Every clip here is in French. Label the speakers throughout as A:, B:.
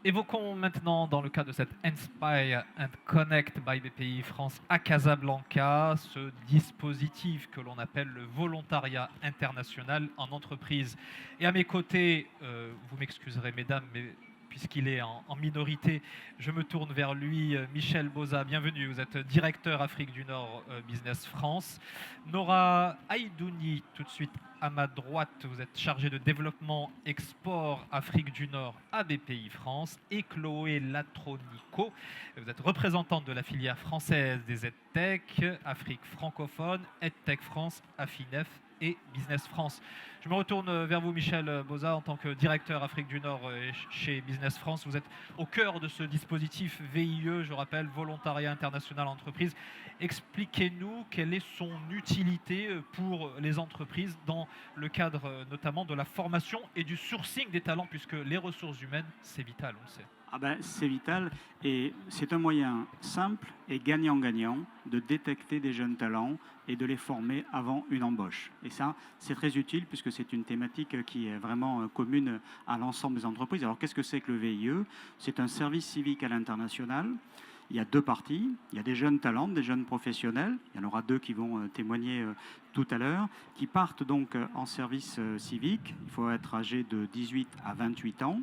A: Évoquons maintenant, dans le cadre de cette Inspire and Connect by BPI France à Casablanca, ce dispositif que l'on appelle le volontariat international en entreprise. Et à mes côtés, vous m'excuserez mesdames, mais puisqu'il est en minorité, je me tourne vers lui, Michel Boza, bienvenue, vous êtes directeur Afrique du Nord Business France. Nora Aïdouni, tout de suite à ma droite, vous êtes chargé de développement export Afrique du Nord à BPI France. Et Chloé Latronico, vous êtes représentante de la filière française des EdTech, Afrique francophone, EdTech France, Afinef et Business France. Je me retourne vers vous, Michel Boza, en tant que directeur Afrique du Nord chez Business France. Vous êtes au cœur de ce dispositif VIE, je rappelle, Volontariat International Entreprise. Expliquez-nous quelle est son utilité pour les entreprises dans le cadre notamment de la formation et du sourcing des talents, puisque les ressources humaines, c'est vital, on le sait.
B: C'est vital et c'est un moyen simple et gagnant-gagnant de détecter des jeunes talents et de les former avant une embauche. Et ça, c'est très utile puisque c'est une thématique qui est vraiment commune à l'ensemble des entreprises. Alors qu'est-ce que c'est que le VIE? C'est un service civique à l'international. Il y a deux parties. Il y a des jeunes talents, des jeunes professionnels. Il y en aura deux qui vont témoigner tout à l'heure, qui partent donc en service civique. Il faut être âgé de 18 à 28 ans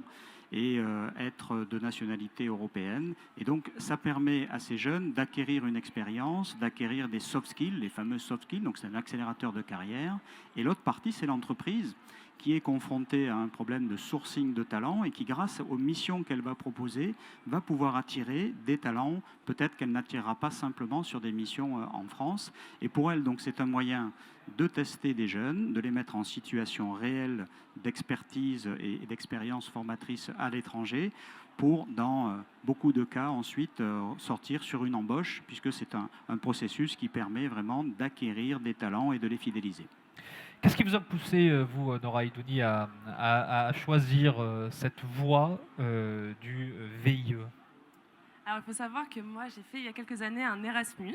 B: et être de nationalité européenne. Et donc, ça permet à ces jeunes d'acquérir une expérience, d'acquérir des soft skills, les fameux soft skills, donc c'est un accélérateur de carrière. Et l'autre partie, c'est l'entreprise qui est confrontée à un problème de sourcing de talents et qui, grâce aux missions qu'elle va proposer, va pouvoir attirer des talents, peut-être qu'elle n'attirera pas simplement sur des missions en France. Et pour elle, donc, c'est un moyen de tester des jeunes, de les mettre en situation réelle d'expertise et d'expérience formatrice à l'étranger pour, dans beaucoup de cas, ensuite sortir sur une embauche, puisque c'est un processus qui permet vraiment d'acquérir des talents et de les fidéliser.
A: Qu'est-ce qui vous a poussé, vous, Nora Aïdouni, à choisir cette voie du VIE?
C: Alors, il faut savoir que moi, j'ai fait il y a quelques années un Erasmus.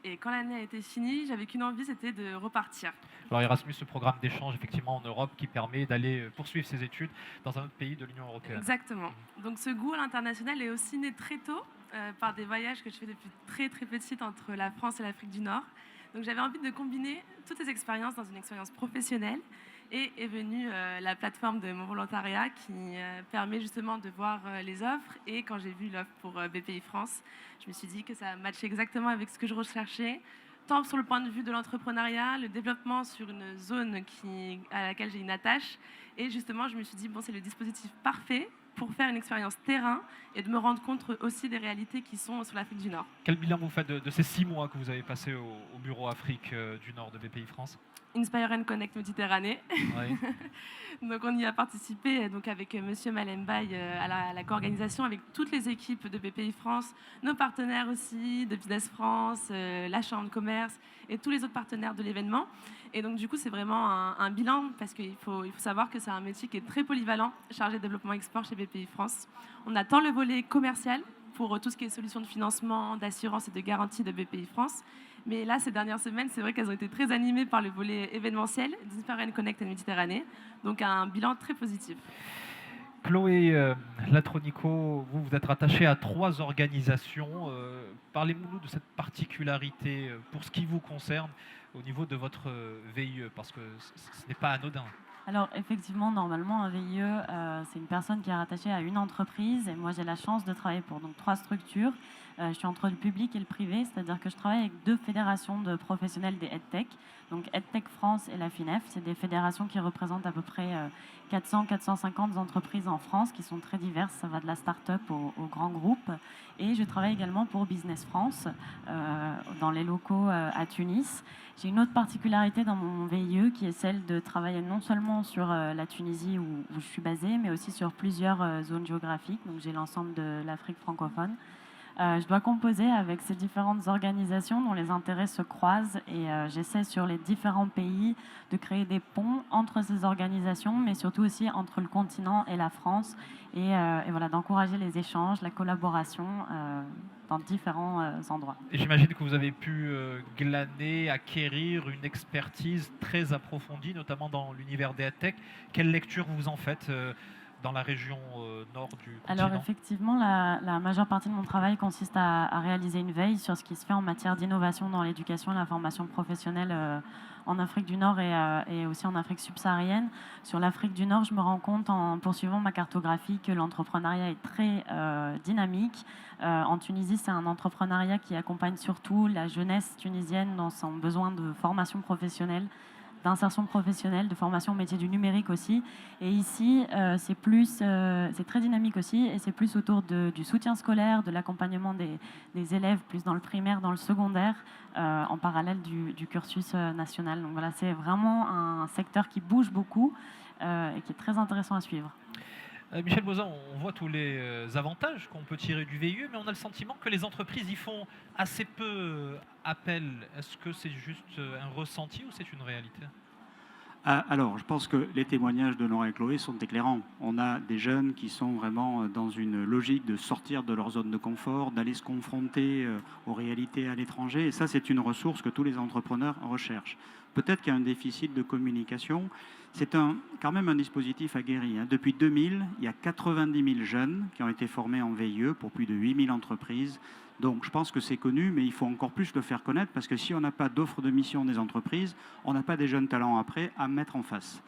C: Et quand l'année a été finie, j'avais qu'une envie, c'était de repartir.
A: Alors Erasmus, ce programme d'échange effectivement en Europe qui permet d'aller poursuivre ses études dans un autre pays de l'Union européenne.
C: Exactement. Donc ce goût à l'international est aussi né très tôt par des voyages que je fais depuis très très petite entre la France et l'Afrique du Nord. Donc j'avais envie de combiner toutes ces expériences dans une expérience professionnelle. Et est venue la plateforme de mon volontariat qui permet justement de voir les offres. Et quand j'ai vu l'offre pour BPI France, je me suis dit que ça matchait exactement avec ce que je recherchais, tant sur le point de vue de l'entrepreneuriat, le développement sur une zone à laquelle j'ai une attache. Et justement, je me suis dit, bon, c'est le dispositif parfait pour faire une expérience terrain et de me rendre compte aussi des réalités qui sont sur l'Afrique du Nord.
A: Quel bilan vous faites de ces 6 mois que vous avez passés au bureau Afrique du Nord de BPI France?
C: Inspire and Connect Méditerranée.
A: Oui.
C: Donc on y a participé donc avec Monsieur Malembaï à la co-organisation avec toutes les équipes de BPI France, nos partenaires aussi de Business France, la Chambre de commerce et tous les autres partenaires de l'événement. Et donc du coup c'est vraiment un bilan parce qu'il faut savoir que c'est un métier qui est très polyvalent, chargé de développement export chez BPI France. On a tant le volet commercial pour tout ce qui est solutions de financement, d'assurance et de garantie de BPI France. Mais là, ces dernières semaines, c'est vrai qu'elles ont été très animées par le volet événementiel d'Inspire and Connect en Méditerranée. Donc un bilan très positif.
A: Chloé Latronico, vous êtes rattachée à 3 organisations. Parlez-nous de cette particularité pour ce qui vous concerne au niveau de votre VIE, parce que ce n'est pas anodin.
D: Alors effectivement, normalement, un VIE, c'est une personne qui est rattachée à une entreprise. Et moi, j'ai la chance de travailler pour donc 3 structures. Je suis entre le public et le privé, c'est-à-dire que je travaille avec 2 fédérations de professionnels des EdTech. Donc EdTech France et la FINEF, c'est des fédérations qui représentent à peu près 400-450 entreprises en France qui sont très diverses. Ça va de la start-up au grand groupe. Et je travaille également pour Business France dans les locaux à Tunis. J'ai une autre particularité dans mon VIE qui est celle de travailler non seulement sur la Tunisie où je suis basée, mais aussi sur plusieurs zones géographiques. Donc j'ai l'ensemble de l'Afrique francophone. Je dois composer avec ces différentes organisations dont les intérêts se croisent et j'essaie sur les différents pays de créer des ponts entre ces organisations, mais surtout aussi entre le continent et la France et voilà, d'encourager les échanges, la collaboration dans différents endroits.
A: Et j'imagine que vous avez pu glaner, acquérir une expertise très approfondie, notamment dans l'univers des tech. Quelle lecture vous en faites dans la région nord du
D: Alors
A: continent?
D: effectivement, la majeure partie de mon travail consiste à réaliser une veille sur ce qui se fait en matière d'innovation dans l'éducation et la formation professionnelle en Afrique du Nord et aussi en Afrique subsaharienne. Sur l'Afrique du Nord, je me rends compte en poursuivant ma cartographie que l'entrepreneuriat est très dynamique. En Tunisie, c'est un entrepreneuriat qui accompagne surtout la jeunesse tunisienne dans son besoin de formation professionnelle, d'insertion professionnelle, de formation au métier du numérique aussi. Et ici, c'est très dynamique aussi, et c'est plus autour du soutien scolaire, de l'accompagnement des élèves, plus dans le primaire, dans le secondaire, en parallèle du cursus national. Donc voilà, c'est vraiment un secteur qui bouge beaucoup et qui est très intéressant à suivre.
A: Michel Bozan, on voit tous les avantages qu'on peut tirer du VIE, mais on a le sentiment que les entreprises y font assez peu appel. Est-ce que c'est juste un ressenti ou c'est une réalité?
B: Alors, je pense que les témoignages de Nora et Chloé sont éclairants. On a des jeunes qui sont vraiment dans une logique de sortir de leur zone de confort, d'aller se confronter aux réalités à l'étranger. Et ça, c'est une ressource que tous les entrepreneurs recherchent. Peut-être qu'il y a un déficit de communication. C'est quand même un dispositif aguerri. Depuis 2000, il y a 90 000 jeunes qui ont été formés en VIE pour plus de 8 000 entreprises. Donc je pense que c'est connu, mais il faut encore plus le faire connaître, parce que si on n'a pas d'offre de mission des entreprises, on n'a pas des jeunes talents après à mettre en face.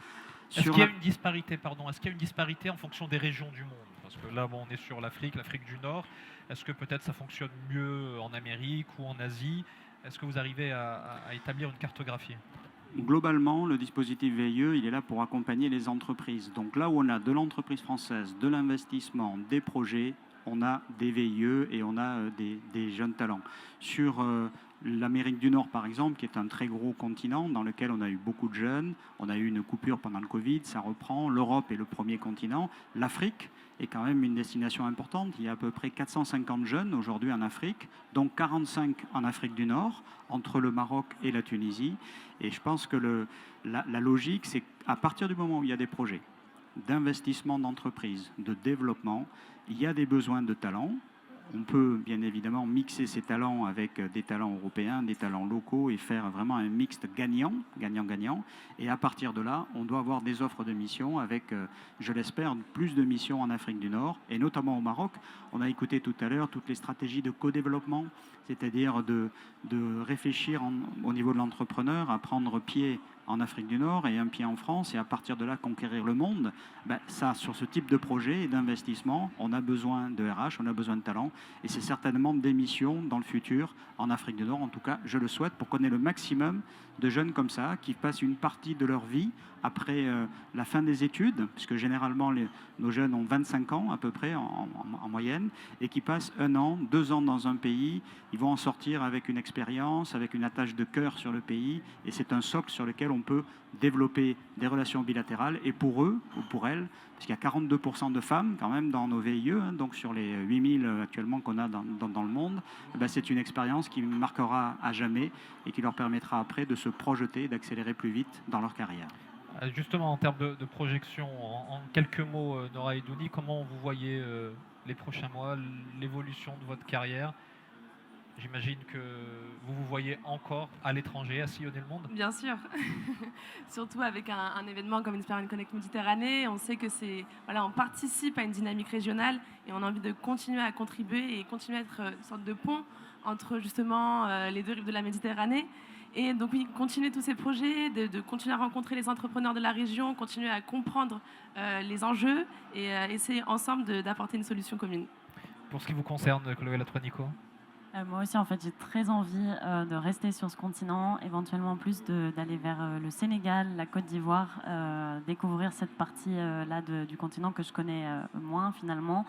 A: Est-ce qu'il y a une disparité, Est-ce qu'il y a une disparité en fonction des régions du monde? Parce que là, on est sur l'Afrique du Nord. Est-ce que peut-être ça fonctionne mieux en Amérique ou en Asie? Est-ce que vous arrivez à établir une cartographie?
B: Globalement, le dispositif VIE, il est là pour accompagner les entreprises. Donc là où on a de l'entreprise française, de l'investissement, des projets, on a des VIE et on a des jeunes talents. Sur l'Amérique du Nord, par exemple, qui est un très gros continent dans lequel on a eu beaucoup de jeunes, on a eu une coupure pendant le Covid, ça reprend. L'Europe est le premier continent. L'Afrique est quand même une destination importante. Il y a à peu près 450 jeunes aujourd'hui en Afrique, donc 45 en Afrique du Nord, entre le Maroc et la Tunisie. Et je pense que la logique, c'est qu'à partir du moment où il y a des projets d'investissement d'entreprise, de développement, il y a des besoins de talents. On peut bien évidemment mixer ces talents avec des talents européens, des talents locaux et faire vraiment un mixte gagnant. Et à partir de là, on doit avoir des offres de missions avec, je l'espère, plus de missions en Afrique du Nord et notamment au Maroc. On a écouté tout à l'heure toutes les stratégies de co-développement, c'est-à-dire de réfléchir au niveau de l'entrepreneur à prendre pied en Afrique du Nord et un pied en France, et à partir de là conquérir le monde. Ça, sur ce type de projet et d'investissement, on a besoin de RH, on a besoin de talents, et c'est certainement des missions dans le futur en Afrique du Nord. En tout cas, je le souhaite pour qu'on ait le maximum de jeunes comme ça, qui passent une partie de leur vie après la fin des études, puisque généralement nos jeunes ont 25 ans à peu près en moyenne, et qui passent 1 an, 2 ans dans un pays. Ils vont en sortir avec une expérience, avec une attache de cœur sur le pays, et c'est un socle sur lequel on peut développer des relations bilatérales. Et pour eux, ou pour elles, parce qu'il y a 42% de femmes quand même dans nos VIE, donc sur les 8000 actuellement qu'on a dans le monde, c'est une expérience qui marquera à jamais et qui leur permettra après de se projeter, d'accélérer plus vite dans leur carrière.
A: Justement, en termes de projection, en quelques mots, Nora Idouni, comment vous voyez les prochains mois, l'évolution de votre carrière? J'imagine que vous vous voyez encore à l'étranger, à sillonner le monde?
C: Bien sûr, surtout avec un événement comme Inspire Connect Méditerranée, on sait que on participe à une dynamique régionale et on a envie de continuer à contribuer et continuer à être une sorte de pont entre justement les deux rives de la Méditerranée. Et donc oui, continuer tous ces projets, de continuer à rencontrer les entrepreneurs de la région, continuer à comprendre les enjeux et essayer ensemble d'apporter une solution commune.
A: Pour ce qui vous concerne, Chloé Latronico?
D: Moi aussi, en fait, j'ai très envie de rester sur ce continent, éventuellement plus d'aller vers le Sénégal, la Côte d'Ivoire, découvrir cette partie-là du continent que je connais moins finalement,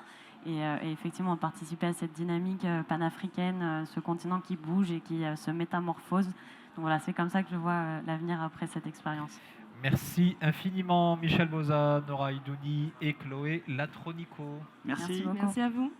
D: et effectivement participer à cette dynamique panafricaine, ce continent qui bouge et qui se métamorphose. Donc voilà, c'est comme ça que je vois l'avenir après cette expérience.
A: Merci infiniment Michel Bozan, Nora Idouni et Chloé Latronico.
B: Merci
D: beaucoup.
C: Merci à vous.